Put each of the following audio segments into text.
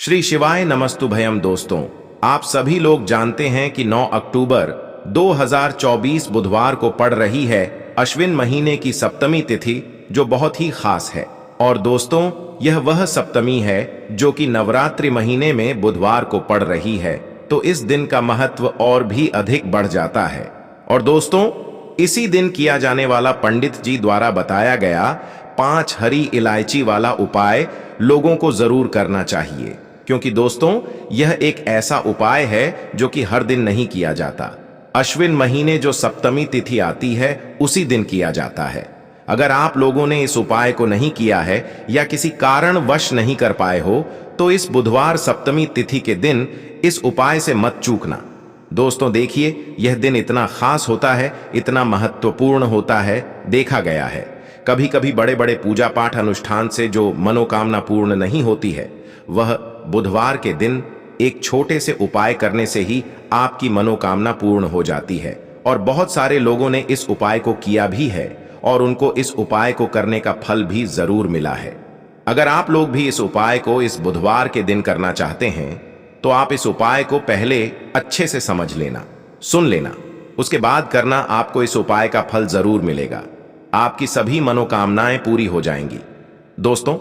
श्री शिवाय नमस्तुभयम। दोस्तों, आप सभी लोग जानते हैं कि 9 अक्टूबर 2024 बुधवार को पड़ रही है अश्विन महीने की सप्तमी तिथि, जो बहुत ही खास है। और दोस्तों, यह वह सप्तमी है जो कि नवरात्रि महीने में बुधवार को पड़ रही है, तो इस दिन का महत्व और भी अधिक बढ़ जाता है। और दोस्तों, इसी दिन किया जाने वाला पंडित जी द्वारा बताया गया 5 हरी इलायची वाला उपाय लोगों को जरूर करना चाहिए, क्योंकि दोस्तों यह एक ऐसा उपाय है जो कि हर दिन नहीं किया जाता। अश्विन महीने जो सप्तमी तिथि आती है उसी दिन किया जाता है। अगर आप लोगों ने इस उपाय को नहीं किया है या किसी कारणवश नहीं कर पाए हो, तो इस बुधवार सप्तमी तिथि के दिन इस उपाय से मत चूकना। दोस्तों देखिए, यह दिन इतना खास होता है, इतना महत्वपूर्ण होता है। देखा गया है कभी कभी बड़े बड़े पूजा पाठ अनुष्ठान से जो मनोकामना पूर्ण नहीं होती है, वह बुधवार के दिन एक छोटे से उपाय करने से ही आपकी मनोकामना पूर्ण हो जाती है। और बहुत सारे लोगों ने इस उपाय को किया भी है और उनको इस उपाय को करने का फल भी जरूर मिला है। अगर आप लोग भी इस उपाय को इस बुधवार के दिन करना चाहते हैं, तो आप इस उपाय को पहले अच्छे से समझ लेना, सुन लेना, उसके बाद करना। आपको इस उपाय का फल जरूर मिलेगा, आपकी सभी मनोकामनाएं पूरी हो जाएंगी। दोस्तों,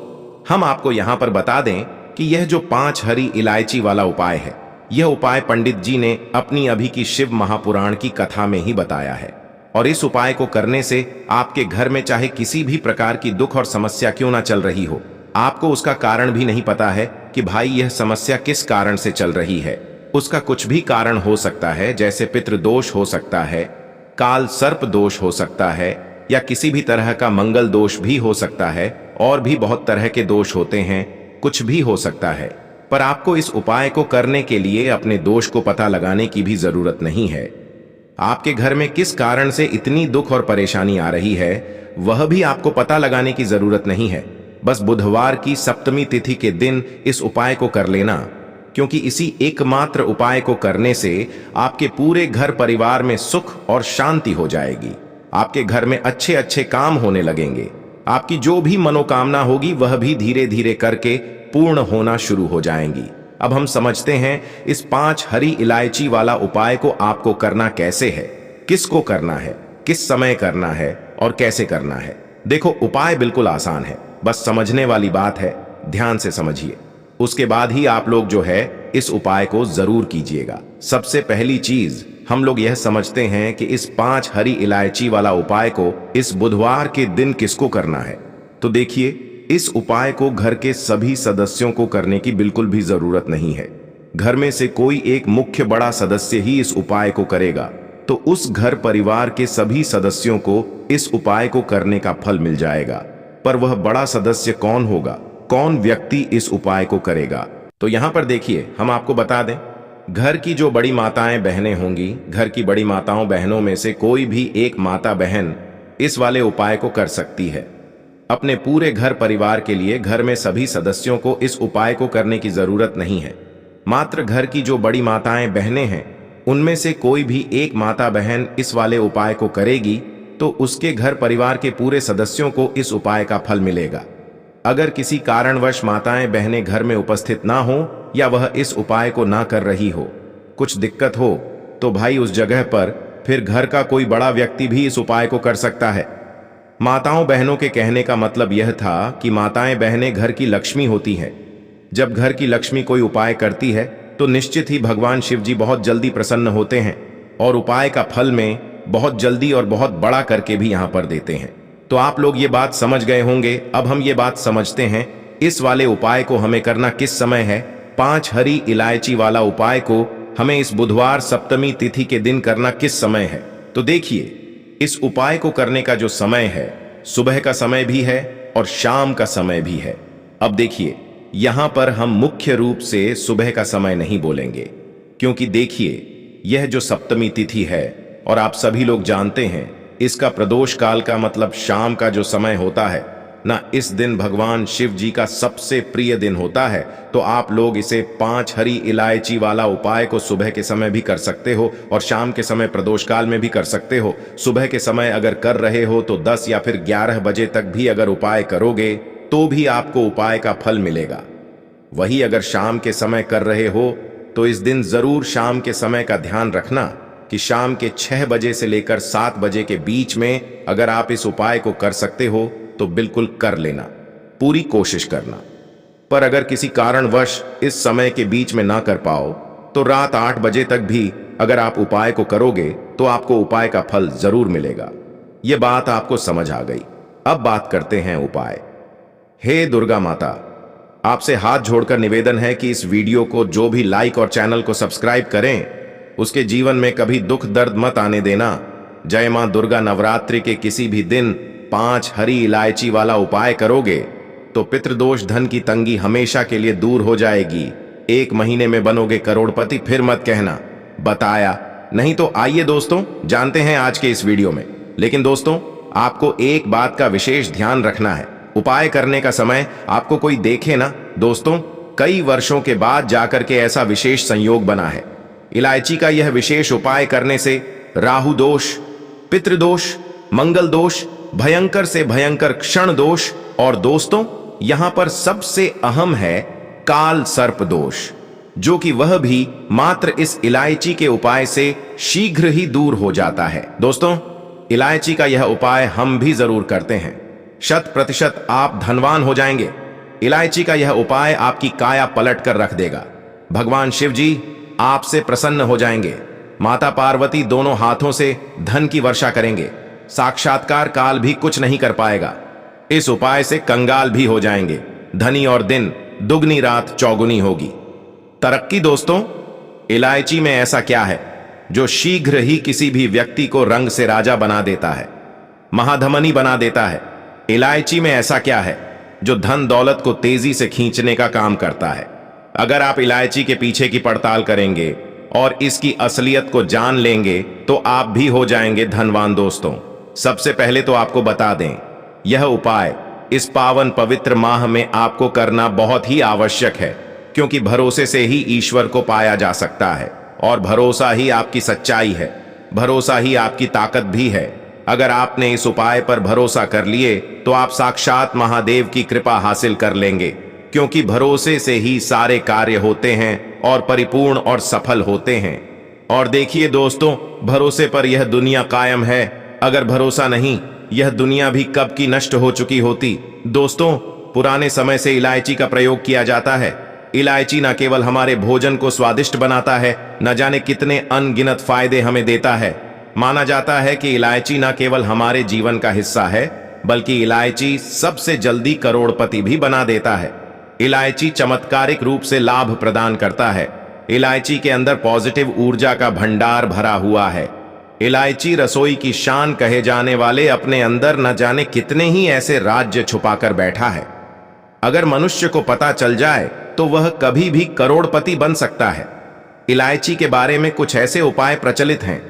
हम आपको यहां पर बता दें कि यह जो 5 हरी इलायची वाला उपाय है, यह उपाय पंडित जी ने अपनी अभी की शिव महापुराण की कथा में ही बताया है। और इस उपाय को करने से आपके घर में चाहे किसी भी प्रकार की दुख और समस्या क्यों ना चल रही हो, आपको उसका कारण भी नहीं पता है कि भाई यह समस्या किस कारण से चल रही है। उसका कुछ भी कारण हो सकता है, जैसे पितृदोष हो सकता है, काल सर्प दोष हो सकता है, या किसी भी तरह का मंगल दोष भी हो सकता है। और भी बहुत तरह के दोष होते हैं, कुछ भी हो सकता है। पर आपको इस उपाय को करने के लिए अपने दोष को पता लगाने की भी जरूरत नहीं है। आपके घर में किस कारण से इतनी दुख और परेशानी आ रही है, वह भी आपको पता लगाने की जरूरत नहीं है। बस बुधवार की सप्तमी तिथि के दिन इस उपाय को कर लेना, क्योंकि इसी एकमात्र उपाय को करने से आपके पूरे घर परिवार में सुख और शांति हो जाएगी। आपके घर में अच्छे अच्छे काम होने लगेंगे। आपकी जो भी मनोकामना होगी वह भी धीरे धीरे करके पूर्ण होना शुरू हो जाएंगी। अब हम समझते हैं इस 5 हरी इलायची वाला उपाय को आपको करना कैसे है, किसको करना है, किस समय करना है और कैसे करना है। देखो, उपाय बिल्कुल आसान है, बस समझने वाली बात है। ध्यान से समझिए, उसके बाद ही आप लोग जो है इस उपाय को जरूर कीजिएगा। सबसे पहली चीज हम लोग यह समझते हैं कि इस 5 हरी इलायची वाला उपाय को इस बुधवार के दिन किसको करना है। तो देखिए, इस उपाय को घर के सभी सदस्यों को करने की बिल्कुल भी जरूरत नहीं है। घर में से कोई एक मुख्य बड़ा सदस्य ही इस उपाय को करेगा, तो उस घर परिवार के सभी सदस्यों को इस उपाय को करने का फल मिल जाएगा। पर वह बड़ा सदस्य कौन होगा, कौन व्यक्ति इस उपाय को करेगा? तो यहां पर देखिए, हम आपको बता दें, घर की जो बड़ी माताएं बहनें होंगी, घर की बड़ी माताओं बहनों में से कोई भी एक माता बहन इस वाले उपाय को कर सकती है। अपने पूरे घर परिवार के लिए घर में सभी सदस्यों को इस उपाय को करने की जरूरत नहीं है। मात्र घर की जो बड़ी माताएं बहनें हैं, उनमें से कोई भी एक माता बहन इस वाले उपाय को करेगी, तो उसके घर परिवार के पूरे सदस्यों को इस उपाय का फल मिलेगा। अगर किसी कारणवश माताएं बहनें घर में उपस्थित ना हो या वह इस उपाय को ना कर रही हो, कुछ दिक्कत हो, तो भाई उस जगह पर फिर घर का कोई बड़ा व्यक्ति भी इस उपाय को कर सकता है। माताओं बहनों के कहने का मतलब यह था कि माताएं बहनें घर की लक्ष्मी होती हैं। जब घर की लक्ष्मी कोई उपाय करती है तो निश्चित ही भगवान शिव जी बहुत जल्दी प्रसन्न होते हैं और उपाय का फल में बहुत जल्दी और बहुत बड़ा करके भी यहां पर देते हैं। तो आप लोग ये बात समझ गए होंगे। अब हम ये बात समझते हैं इस वाले उपाय को हमें करना किस समय है। 5 हरी इलायची वाला उपाय को हमें इस बुधवार सप्तमी तिथि के दिन करना किस समय है। तो देखिए, इस उपाय को करने का जो समय है, सुबह का समय भी है और शाम का समय भी है। अब देखिए, यहां पर हम मुख्य रूप से सुबह का समय नहीं बोलेंगे, क्योंकि देखिए, यह जो सप्तमी तिथि है और आप सभी लोग जानते हैं इसका प्रदोष काल का मतलब शाम का जो समय होता है ना, इस दिन भगवान शिव जी का सबसे प्रिय दिन होता है। तो आप लोग इसे 5 हरी इलायची वाला उपाय को सुबह के समय भी कर सकते हो और शाम के समय प्रदोष काल में भी कर सकते हो। सुबह के समय अगर कर रहे हो तो 10 या फिर 11 बजे तक भी अगर उपाय करोगे तो भी आपको उपाय का फल मिलेगा। वही अगर शाम के समय कर रहे हो तो इस दिन जरूर शाम के समय का ध्यान रखना कि शाम के 6 बजे से लेकर 7 बजे के बीच में अगर आप इस उपाय को कर सकते हो तो बिल्कुल कर लेना, पूरी कोशिश करना। पर अगर किसी कारणवश इस समय के बीच में ना कर पाओ तो रात 8 बजे तक भी अगर आप उपाय को करोगे तो आपको उपाय का फल जरूर मिलेगा। यह बात आपको समझ आ गई। अब बात करते हैं उपाय। हे दुर्गा माता, आपसे हाथ जोड़कर निवेदन है कि इस वीडियो को जो भी लाइक और चैनल को सब्सक्राइब करें उसके जीवन में कभी दुख दर्द मत आने देना। जय मां दुर्गा नवरात्रि के किसी भी दिन 5 हरी इलायची वाला उपाय करोगे तो पितृदोष धन की तंगी हमेशा के लिए दूर हो जाएगी। 1 महीने में बनोगे करोड़पति, फिर मत कहना बताया नहीं। तो आइए दोस्तों जानते हैं आज के इस वीडियो में। लेकिन दोस्तों आपको एक बात का विशेष ध्यान रखना है, उपाय करने का समय आपको कोई देखे ना। दोस्तों कई वर्षों के बाद जाकर के ऐसा विशेष संयोग बना है। इलायची का यह विशेष उपाय करने से राहु दोष, पितृदोष, मंगल दोष, भयंकर से भयंकर क्षण दोष और दोस्तों यहां पर सबसे अहम है काल सर्प दोष, जो कि वह भी मात्र इस इलायची के उपाय से शीघ्र ही दूर हो जाता है। दोस्तों इलायची का यह उपाय हम भी जरूर करते हैं, 100% आप धनवान हो जाएंगे। इलायची का यह उपाय आपकी काया पलट कर रख देगा। भगवान शिव जी आपसे प्रसन्न हो जाएंगे। माता पार्वती दोनों हाथों से धन की वर्षा करेंगे। साक्षात्कार काल भी कुछ नहीं कर पाएगा। इस उपाय से कंगाल भी हो जाएंगे। धनी और दिन दुगनी रात चौगुनी होगी। तरक्की दोस्तों इलायची में ऐसा क्या है जो शीघ्र ही किसी भी व्यक्ति को रंग से राजा बना देता है, महाधमनी बना देता है। इलायची में ऐसा क्या है जो धन दौलत को तेजी से खींचने का काम करता है। अगर आप इलायची के पीछे की पड़ताल करेंगे और इसकी असलियत को जान लेंगे तो आप भी हो जाएंगे धनवान। दोस्तों सबसे पहले तो आपको बता दें, यह उपाय इस पावन पवित्र माह में आपको करना बहुत ही आवश्यक है, क्योंकि भरोसे से ही ईश्वर को पाया जा सकता है और भरोसा ही आपकी सच्चाई है, भरोसा ही आपकी ताकत भी है। अगर आपने इस उपाय पर भरोसा कर लिए तो आप साक्षात महादेव की कृपा हासिल कर लेंगे, क्योंकि भरोसे से ही सारे कार्य होते हैं और परिपूर्ण और सफल होते हैं। और देखिए दोस्तों भरोसे पर यह दुनिया कायम है, अगर भरोसा नहीं यह दुनिया भी कब की नष्ट हो चुकी होती। दोस्तों पुराने समय से इलायची का प्रयोग किया जाता है। इलायची न केवल हमारे भोजन को स्वादिष्ट बनाता है, न जाने कितने अनगिनत फायदे हमें देता है। माना जाता है कि इलायची न केवल हमारे जीवन का हिस्सा है, बल्कि इलायची सबसे जल्दी करोड़पति भी बना देता है। इलायची चमत्कारिक रूप से लाभ प्रदान करता है। इलायची के अंदर पॉजिटिव ऊर्जा का भंडार भरा हुआ है। इलायची रसोई की शान कहे जाने वाले अपने अंदर न जाने कितने ही ऐसे राज्य छुपाकर बैठा है। अगर मनुष्य को पता चल जाए तो वह कभी भी करोड़पति बन सकता है। इलायची के बारे में कुछ ऐसे उपाय प्रचलित हैं,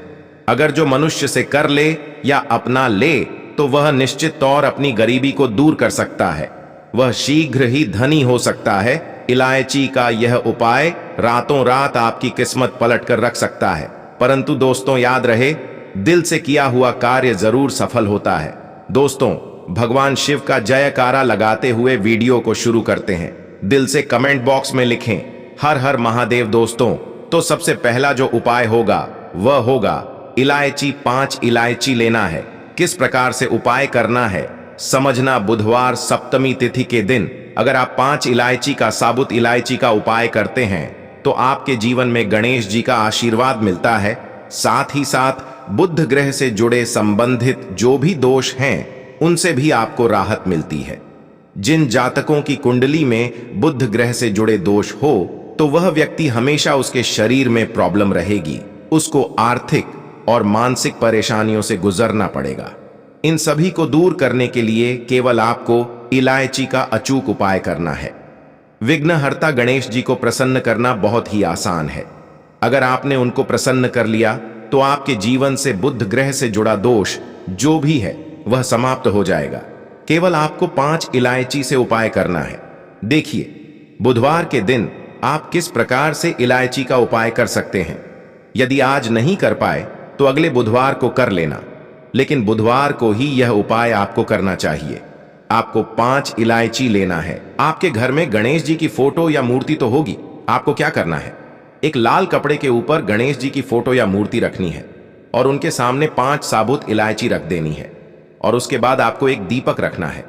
अगर जो मनुष्य से कर ले या अपना ले तो वह निश्चित तौर अपनी गरीबी को दूर कर सकता है, वह शीघ्र ही धनी हो सकता है। इलायची का यह उपाय रातों रात आपकी किस्मत पलट कर रख सकता है। परंतु दोस्तों याद रहे, दिल से किया हुआ कार्य जरूर सफल होता है। दोस्तों भगवान शिव का जयकारा लगाते हुए वीडियो को शुरू करते हैं। दिल से कमेंट बॉक्स में लिखें हर हर महादेव। दोस्तों तो सबसे पहला जो उपाय होगा वह होगा इलायची। 5 इलायची लेना है। किस प्रकार से उपाय करना है समझना। बुधवार सप्तमी तिथि के दिन अगर आप 5 इलायची का साबुत इलायची का उपाय करते हैं तो आपके जीवन में गणेश जी का आशीर्वाद मिलता है। साथ ही साथ बुध ग्रह से जुड़े संबंधित जो भी दोष हैं उनसे भी आपको राहत मिलती है। जिन जातकों की कुंडली में बुध ग्रह से जुड़े दोष हो तो वह व्यक्ति हमेशा उसके शरीर में प्रॉब्लम रहेगी, उसको आर्थिक और मानसिक परेशानियों से गुजरना पड़ेगा। इन सभी को दूर करने के लिए केवल आपको इलायची का अचूक उपाय करना है। विघ्नहर्ता गणेश जी को प्रसन्न करना बहुत ही आसान है। अगर आपने उनको प्रसन्न कर लिया तो आपके जीवन से बुध ग्रह से जुड़ा दोष जो भी है वह समाप्त हो जाएगा। केवल आपको 5 इलायची से उपाय करना है। देखिए बुधवार के दिन आप किस प्रकार से इलायची का उपाय कर सकते हैं। यदि आज नहीं कर पाए तो अगले बुधवार को कर लेना, लेकिन बुधवार को ही यह उपाय आपको करना चाहिए। आपको 5 इलायची लेना है। आपके घर में गणेश जी की फोटो या मूर्ति तो होगी। आपको क्या करना है, एक लाल कपड़े के ऊपर गणेश जी की फोटो या मूर्ति रखनी है और उनके सामने 5 साबुत इलायची रख देनी है। और उसके बाद आपको एक दीपक रखना है।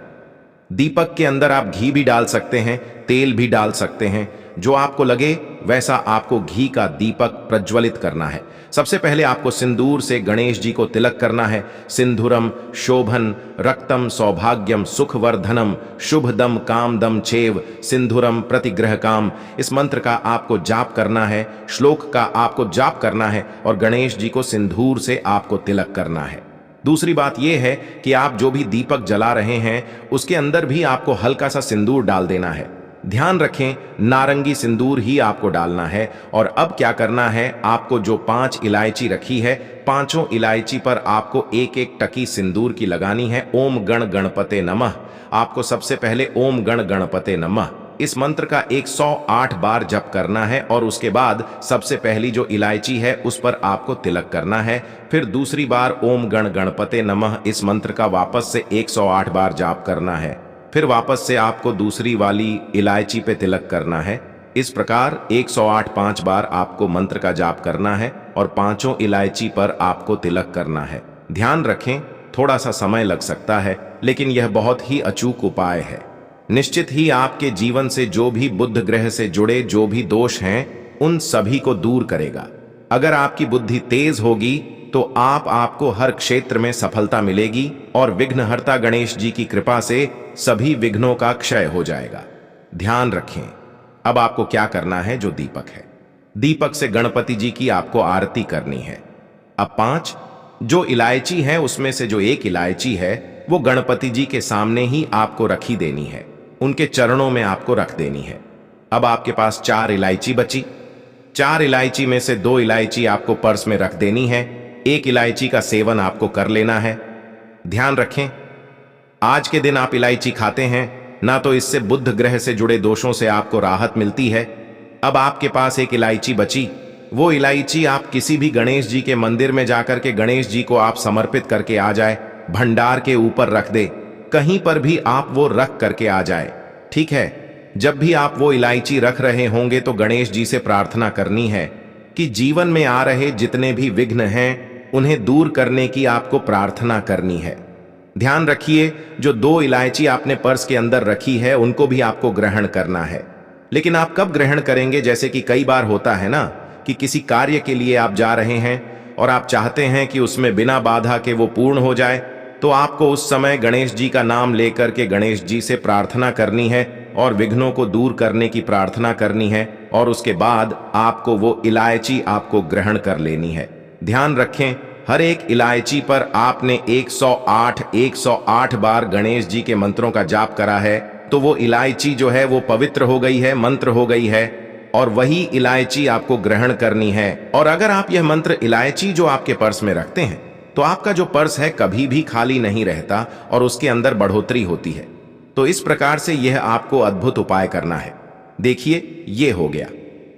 दीपक के अंदर आप घी भी डाल सकते हैं, तेल भी डाल सकते हैं, जो आपको लगे वैसा आपको घी का दीपक प्रज्वलित करना है। सबसे पहले आपको सिंदूर से गणेश जी को तिलक करना है। सिंधुरम शोभन रक्तम सौभाग्यम सुखवर्धनम शुभदम कामदम चेव सिंधुरम प्रतिग्रह काम। इस मंत्र का आपको जाप करना है, श्लोक का आपको जाप करना है और गणेश जी को सिंदूर से आपको तिलक करना है। दूसरी बात यह है कि आप जो भी दीपक जला रहे हैं उसके अंदर भी आपको हल्का सा सिंदूर डाल देना है। ध्यान रखें, नारंगी सिंदूर ही आपको डालना है। और अब क्या करना है, आपको जो 5 इलायची रखी है, पांचों इलायची पर आपको एक एक टकी सिंदूर की लगानी है। ओम गण गणपते नमः। आपको सबसे पहले ओम गण गणपते नमः इस मंत्र का 108 बार जप करना है और उसके बाद सबसे पहली जो इलायची है उस पर आपको तिलक करना है। फिर दूसरी बार ओम गण गणपते नमः इस मंत्र का वापस से 108 बार जाप करना है। फिर वापस से आपको दूसरी वाली इलायची पे तिलक करना है। इस प्रकार 108 5 बार आपको मंत्र का जाप करना है और पांचों इलायची पर आपको तिलक करना है। ध्यान रखें, थोड़ा सा समय लग सकता है लेकिन यह बहुत ही अचूक उपाय है। निश्चित ही आपके जीवन से जो भी बुध ग्रह से जुड़े जो भी दोष हैं उन सभी को दूर करेगा। अगर आपकी बुद्धि तेज होगी तो आपको हर क्षेत्र में सफलता मिलेगी और विघ्नहर्ता गणेश जी की कृपा से सभी विघ्नों का क्षय हो जाएगा। ध्यान रखें, अब आपको क्या करना है, जो दीपक है, दीपक से गणपति जी की आपको आरती करनी है। अब 5 जो इलायची है उसमें से जो एक इलायची है वो गणपति जी के सामने ही आपको रखी देनी है, उनके चरणों में आपको रख देनी है। अब आपके पास 4 इलायची बची। 4 इलायची में से 2 इलायची आपको पर्स में रख देनी है। 1 इलायची का सेवन आपको कर लेना है। ध्यान रखें, आज के दिन आप इलायची खाते हैं ना तो इससे बुध ग्रह से जुड़े दोषों से आपको राहत मिलती है। अब आपके पास 1 इलायची बची। वो इलायची आप किसी भी गणेश जी के मंदिर में जाकर के गणेश जी को आप समर्पित करके आ जाए। भंडार के ऊपर रख दे, कहीं पर भी आप वो रख करके आ जाए। ठीक है, जब भी आप वो इलायची रख रहे होंगे तो गणेश जी से प्रार्थना करनी है कि जीवन में आ रहे जितने भी विघ्न हैं उन्हें दूर करने की आपको प्रार्थना करनी है। ध्यान रखिए, जो 2 इलायची आपने पर्स के अंदर रखी है उनको भी आपको ग्रहण करना है। लेकिन आप कब ग्रहण करेंगे, जैसे कि कई बार होता है ना कि किसी कार्य के लिए आप जा रहे हैं और आप चाहते हैं कि उसमें बिना बाधा के वो पूर्ण हो जाए, तो आपको उस समय गणेश जी का नाम लेकर के गणेश जी से प्रार्थना करनी है और विघ्नों को दूर करने की प्रार्थना करनी है और उसके बाद आपको वो इलायची आपको ग्रहण कर लेनी है। ध्यान रखें, हर एक इलायची पर आपने 108 बार गणेश जी के मंत्रों का जाप करा है तो वो इलायची जो है वो पवित्र हो गई है, मंत्र हो गई है और वही इलायची आपको ग्रहण करनी है। और अगर आप यह मंत्र इलायची जो आपके पर्स में रखते हैं तो आपका जो पर्स है कभी भी खाली नहीं रहता और उसके अंदर बढ़ोतरी होती है। तो इस प्रकार से यह आपको अद्भुत उपाय करना है। देखिए, ये हो गया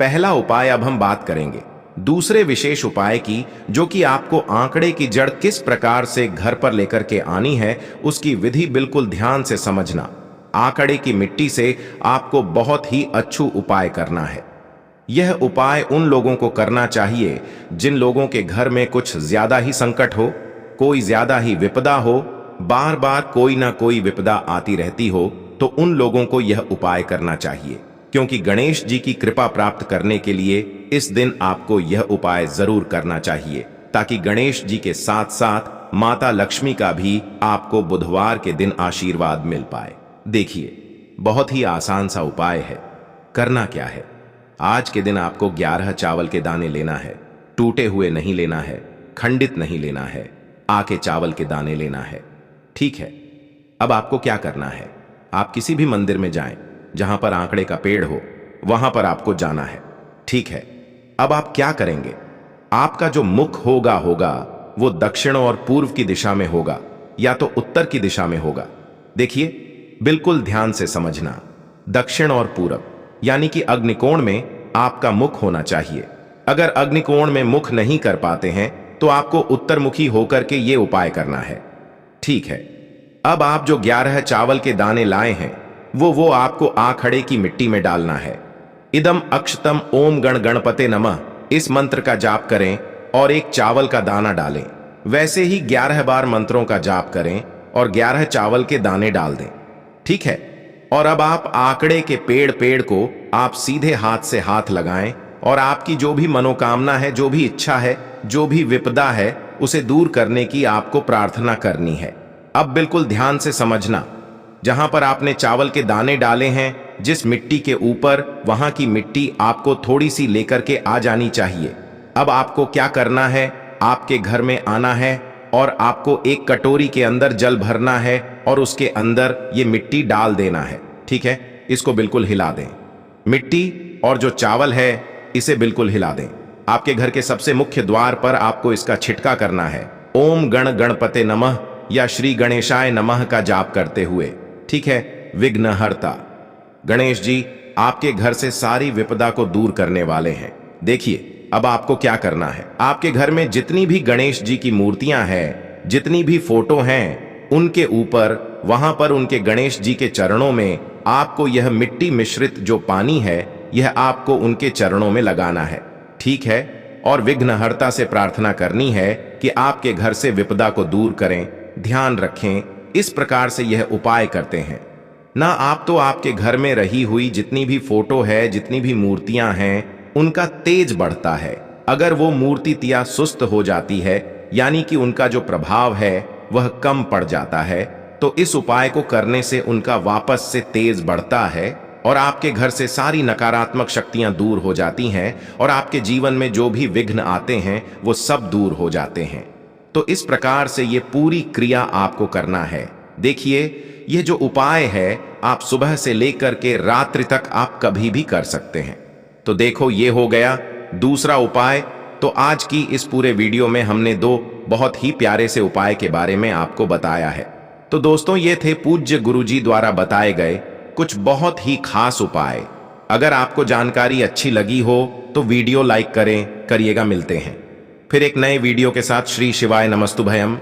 पहला उपाय। अब हम बात करेंगे दूसरे विशेष उपाय की, जो कि आपको आंकड़े की जड़ किस प्रकार से घर पर लेकर के आनी है उसकी विधि बिल्कुल ध्यान से समझना। आंकड़े की मिट्टी से आपको बहुत ही अच्छू उपाय करना है। यह उपाय उन लोगों को करना चाहिए जिन लोगों के घर में कुछ ज्यादा ही संकट हो, कोई ज्यादा ही विपदा हो, बार बार कोई ना कोई विपदा आती रहती हो, तो उन लोगों को यह उपाय करना चाहिए। क्योंकि गणेश जी की कृपा प्राप्त करने के लिए इस दिन आपको यह उपाय जरूर करना चाहिए, ताकि गणेश जी के साथ साथ माता लक्ष्मी का भी आपको बुधवार के दिन आशीर्वाद मिल पाए। देखिए, बहुत ही आसान सा उपाय है। करना क्या है, आज के दिन आपको 11 चावल के दाने लेना है। टूटे हुए नहीं लेना है, खंडित नहीं लेना है, आके चावल के दाने लेना है। ठीक है, अब आपको क्या करना है, आप किसी भी मंदिर में जाएं जहां पर आंकड़े का पेड़ हो, वहां पर आपको जाना है। ठीक है, अब आप क्या करेंगे, आपका जो मुख होगा वो दक्षिण और पूर्व की दिशा में होगा या तो उत्तर की दिशा में होगा। देखिए, बिल्कुल ध्यान से समझना, दक्षिण और पूरब यानी कि अग्निकोण में आपका मुख होना चाहिए। अगर अग्निकोण में मुख नहीं कर पाते हैं तो आपको उत्तरमुखी होकर के ये उपाय करना है। ठीक है, अब आप जो 11 चावल के दाने लाए हैं वो आपको आखड़े की मिट्टी में डालना है। इदम अक्षतम ओम गण गणपते नमः इस मंत्र का जाप करें और एक चावल का दाना डालें। वैसे ही 11 बार मंत्रों का जाप करें और 11 चावल के दाने डाल दें। ठीक है। और अब आप आंकड़े के पेड़ को आप सीधे हाथ से हाथ लगाएं और आपकी जो भी मनोकामना है, जो भी इच्छा है, जो भी विपदा है, उसे दूर करने की आपको प्रार्थना करनी है। अब बिल्कुल ध्यान से समझना, जहां पर आपने चावल के दाने डाले हैं, जिस मिट्टी के ऊपर, वहां की मिट्टी आपको थोड़ी सी लेकर के आ जानी चाहिए। अब आपको क्या करना है, आपके घर में आना है और आपको एक कटोरी के अंदर जल भरना है और उसके अंदर ये मिट्टी डाल देना है। ठीक है। इसको बिल्कुल हिला दें। मिट्टी और जो चावल है इसे बिल्कुल हिला दें। आपके घर के सबसे मुख्य द्वार पर आपको इसका छिटका करना है, ओम गण गणपते नमः या श्री गणेशाय नमः का जाप करते हुए। ठीक है। विघ्नहर्ता गणेश जी आपके घर से सारी विपदा को दूर करने वाले हैं। देखिए अब आपको क्या करना है, आपके घर में जितनी भी गणेश जी की मूर्तियां हैं, जितनी भी फोटो हैं, उनके ऊपर, वहां पर उनके गणेश जी के चरणों में आपको यह मिट्टी मिश्रित जो पानी है, यह आपको उनके चरणों में लगाना है। ठीक है। और विघ्नहर्ता से प्रार्थना करनी है कि आपके घर से विपदा को दूर करें। ध्यान रखें, इस प्रकार से यह उपाय करते हैं ना, आप तो आपके घर में रही हुई जितनी भी फोटो है, जितनी भी मूर्तियां हैं, उनका तेज बढ़ता है। अगर वो मूर्तियां सुस्त हो जाती है, यानी कि उनका जो प्रभाव है वह कम पड़ जाता है, तो इस उपाय को करने से उनका वापस से तेज बढ़ता है और आपके घर से सारी नकारात्मक शक्तियां दूर हो जाती हैं और आपके जीवन में जो भी विघ्न आते हैं वो सब दूर हो जाते हैं। तो इस प्रकार से ये पूरी क्रिया आपको करना है। देखिए यह जो उपाय है आप सुबह से लेकर के रात्रि तक आप कभी भी कर सकते हैं। तो देखो ये हो गया दूसरा उपाय। तो आज की इस पूरे वीडियो में हमने 2 बहुत ही प्यारे से उपाय के बारे में आपको बताया है। तो दोस्तों ये थे पूज्य गुरुजी द्वारा बताए गए कुछ बहुत ही खास उपाय। अगर आपको जानकारी अच्छी लगी हो तो वीडियो लाइक करिएगा। मिलते हैं फिर एक नए वीडियो के साथ। श्री शिवाय नमस्तुभयम।